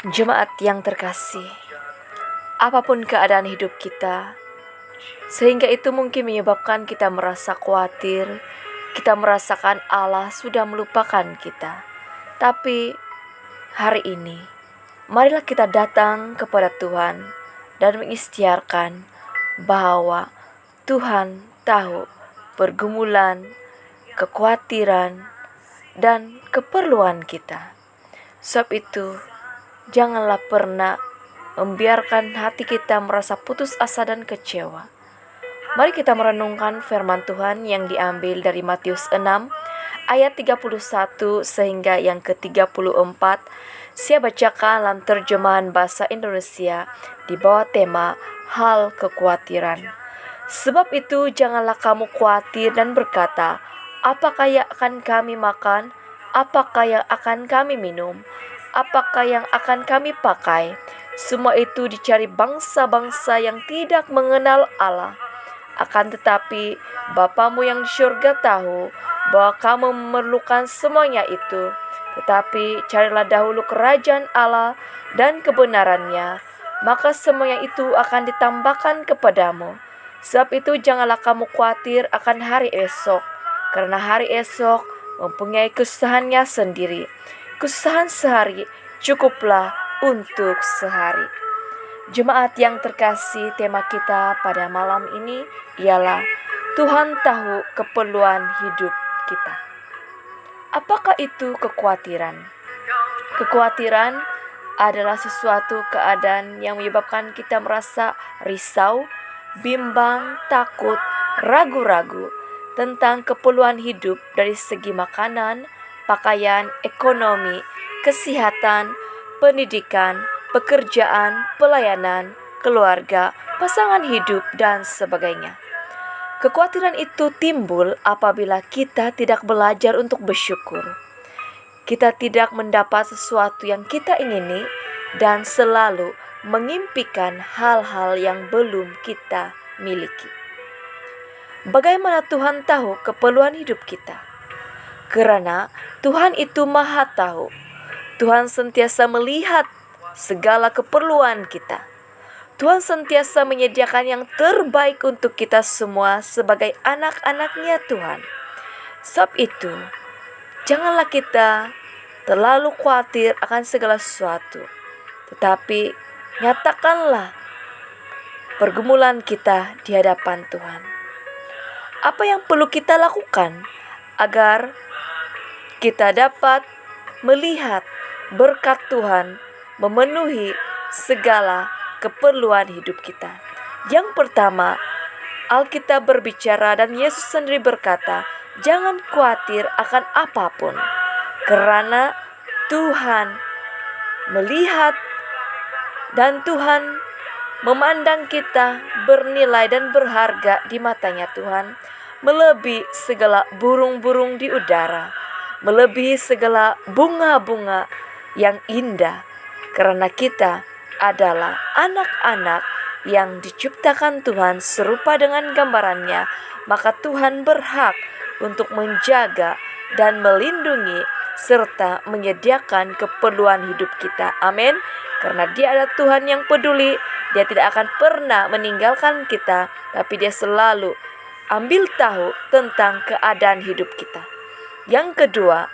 Jemaat yang terkasih, apapun keadaan hidup kita, sehingga itu mungkin menyebabkan kita merasa khawatir, kita merasakan Allah sudah melupakan kita. Tapi hari ini, marilah kita datang kepada Tuhan dan mengikhtiarkan bahwa Tuhan tahu pergumulan, kekhawatiran, dan keperluan kita. Sebab itu, janganlah pernah membiarkan hati kita merasa putus asa dan kecewa. Mari kita merenungkan firman Tuhan yang diambil dari Matius 6 ayat 31 sehingga yang ke-34. Saya bacakan dalam terjemahan bahasa Indonesia di bawah tema hal kekhawatiran. Sebab itu janganlah kamu khawatir dan berkata, apakah yang akan kami makan? Apakah yang akan kami minum? Apakah yang akan kami pakai? Semua itu dicari bangsa-bangsa yang tidak mengenal Allah. Akan tetapi Bapamu yang di surga tahu bahwa kamu memerlukan semuanya itu. Tetapi carilah dahulu kerajaan Allah dan kebenarannya, maka semuanya itu akan ditambahkan kepadamu. Sebab itu janganlah kamu khawatir akan hari esok, karena hari esok mempunyai kesusahannya sendiri. Kesusahan sehari cukuplah untuk sehari. Jemaat yang terkasih, tema kita pada malam ini ialah Tuhan tahu keperluan hidup kita. Apakah itu kekhawatiran? Kekhawatiran adalah sesuatu keadaan yang menyebabkan kita merasa risau, bimbang, takut, ragu-ragu tentang keperluan hidup dari segi makanan, pakaian, ekonomi, kesehatan, pendidikan, pekerjaan, pelayanan, keluarga, pasangan hidup, dan sebagainya. Kekhawatiran itu timbul apabila kita tidak belajar untuk bersyukur. Kita tidak mendapat sesuatu yang kita ingini dan selalu mengimpikan hal-hal yang belum kita miliki. Bagaimana Tuhan tahu keperluan hidup kita? Karena Tuhan itu Maha Tahu. Tuhan sentiasa melihat segala keperluan kita. Tuhan sentiasa menyediakan yang terbaik untuk kita semua sebagai anak-anak-Nya Tuhan. Sebab itu, janganlah kita terlalu khawatir akan segala sesuatu. Tetapi, nyatakanlah pergumulan kita di hadapan Tuhan. Apa yang perlu kita lakukan agar kita dapat melihat berkat Tuhan memenuhi segala keperluan hidup kita? Yang pertama, Alkitab berbicara dan Yesus sendiri berkata, jangan khawatir akan apapun, karena Tuhan melihat dan Tuhan memandang kita bernilai dan berharga di matanya Tuhan, melebihi segala burung-burung di udara, melebihi segala bunga-bunga yang indah, karena kita adalah anak-anak yang diciptakan Tuhan serupa dengan gambarannya, maka Tuhan berhak untuk menjaga dan melindungi serta menyediakan keperluan hidup kita. Amin. Karena Dia adalah Tuhan yang peduli, Dia tidak akan pernah meninggalkan kita, tapi Dia selalu ambil tahu tentang keadaan hidup kita. Yang kedua,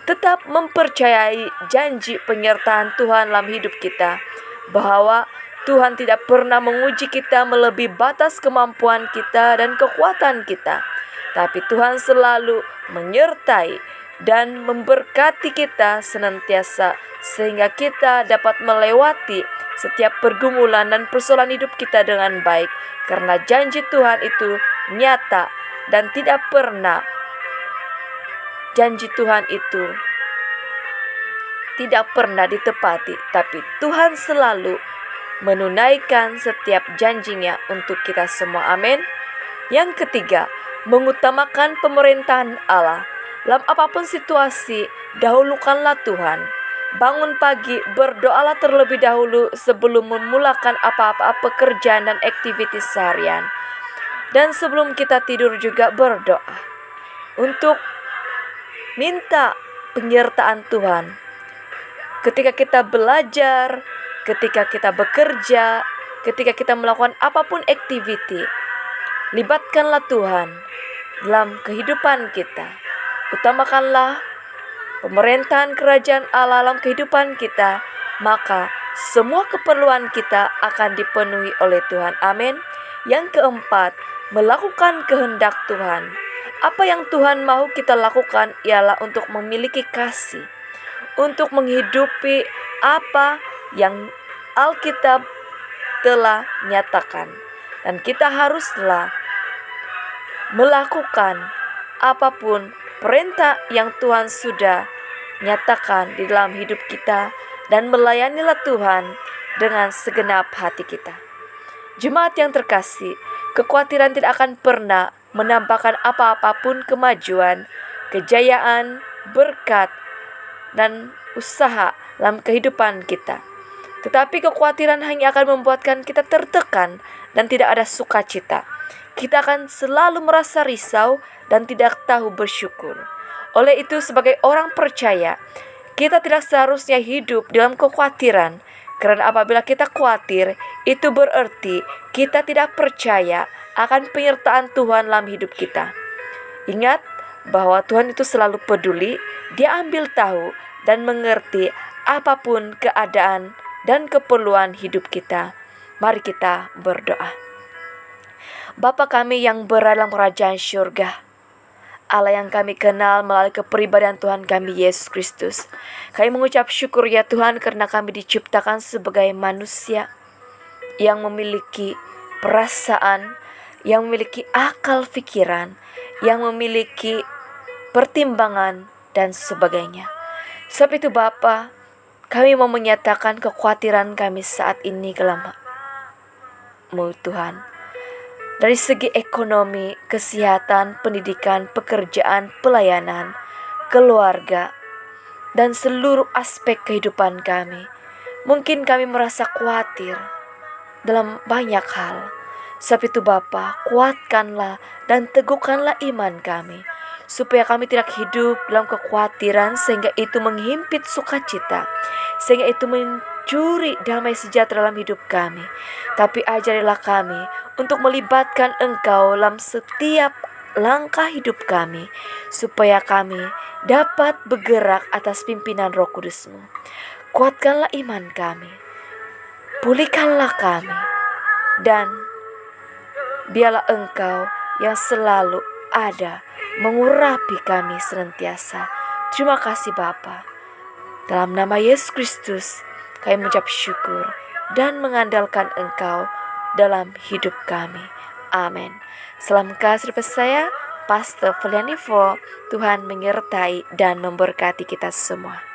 tetap mempercayai janji penyertaan Tuhan dalam hidup kita, bahwa Tuhan tidak pernah menguji kita melebihi batas kemampuan kita dan kekuatan kita, tapi Tuhan selalu menyertai dan memberkati kita senantiasa, sehingga kita dapat melewati setiap pergumulan dan persoalan hidup kita dengan baik, karena janji Tuhan itu nyata dan tidak pernah janji Tuhan itu tidak pernah ditepati, tapi Tuhan selalu menunaikan setiap janjinya untuk kita semua. Amin. Yang ketiga, mengutamakan pemerintahan Allah. Dalam apapun situasi, dahulukanlah Tuhan. Bangun pagi, berdoalah terlebih dahulu sebelum memulakan apa-apa pekerjaan dan aktivitas seharian. Dan sebelum kita tidur juga berdoa untuk minta penyertaan Tuhan. ketika kita belajar, ketika kita bekerja, ketika kita melakukan apapun activity, libatkanlah Tuhan dalam kehidupan kita. Utamakanlah pemerintahan kerajaan Allah dalam kehidupan kita, maka semua keperluan kita akan dipenuhi oleh Tuhan. Amin. Yang keempat, melakukan kehendak Tuhan. Apa yang Tuhan mau kita lakukan ialah untuk memiliki kasih, untuk menghidupi apa yang Alkitab telah nyatakan. Dan kita haruslah melakukan apapun perintah yang Tuhan sudah nyatakan di dalam hidup kita, dan melayanilah Tuhan dengan segenap hati kita. Jemaat yang terkasih, kekhawatiran tidak akan pernah menambahkan apa-apapun kemajuan, kejayaan, berkat, dan usaha dalam kehidupan kita. Tetapi kekhawatiran hanya akan membuatkan kita tertekan dan tidak ada sukacita. Kita akan selalu merasa risau dan tidak tahu bersyukur. Oleh itu, sebagai orang percaya, kita tidak seharusnya hidup dalam kekhawatiran. Karena apabila kita khawatir, itu berarti kita tidak percaya akan penyertaan Tuhan dalam hidup kita. Ingat bahwa Tuhan itu selalu peduli, Dia ambil tahu dan mengerti apapun keadaan dan keperluan hidup kita. Mari kita berdoa. Bapa kami yang berada dalam kerajaan syurga, Allah yang kami kenal melalui kepribadian Tuhan kami Yesus Kristus, kami mengucap syukur ya Tuhan karena kami diciptakan sebagai manusia yang memiliki perasaan, yang memiliki akal pikiran, yang memiliki pertimbangan dan sebagainya. Sebab itu Bapa, kami mau menyatakan kekhawatiran kami saat ini dalam-Mu Tuhan. Dari segi ekonomi, kesehatan, pendidikan, pekerjaan, pelayanan, keluarga, dan seluruh aspek kehidupan kami. Mungkin kami merasa khawatir dalam banyak hal. Sebab itu Bapa, kuatkanlah dan teguhkanlah iman kami, supaya kami tidak hidup dalam kekhawatiran sehingga itu menghimpit sukacita, sehingga itu mencuri damai sejahtera dalam hidup kami. Tapi ajarilah kami untuk melibatkan Engkau dalam setiap langkah hidup kami, supaya kami dapat bergerak atas pimpinan Roh Kudus-Mu. Kuatkanlah iman kami, pulihkanlah kami, dan biarlah Engkau yang selalu ada mengurapi kami senantiasa. Terima kasih Bapa. Dalam nama Yesus Kristus, kami mengucap syukur dan mengandalkan Engkau dalam hidup kami. Amin. Salam kasih dari saya, Pastor Feliani Vo. Tuhan menyertai dan memberkati kita semua.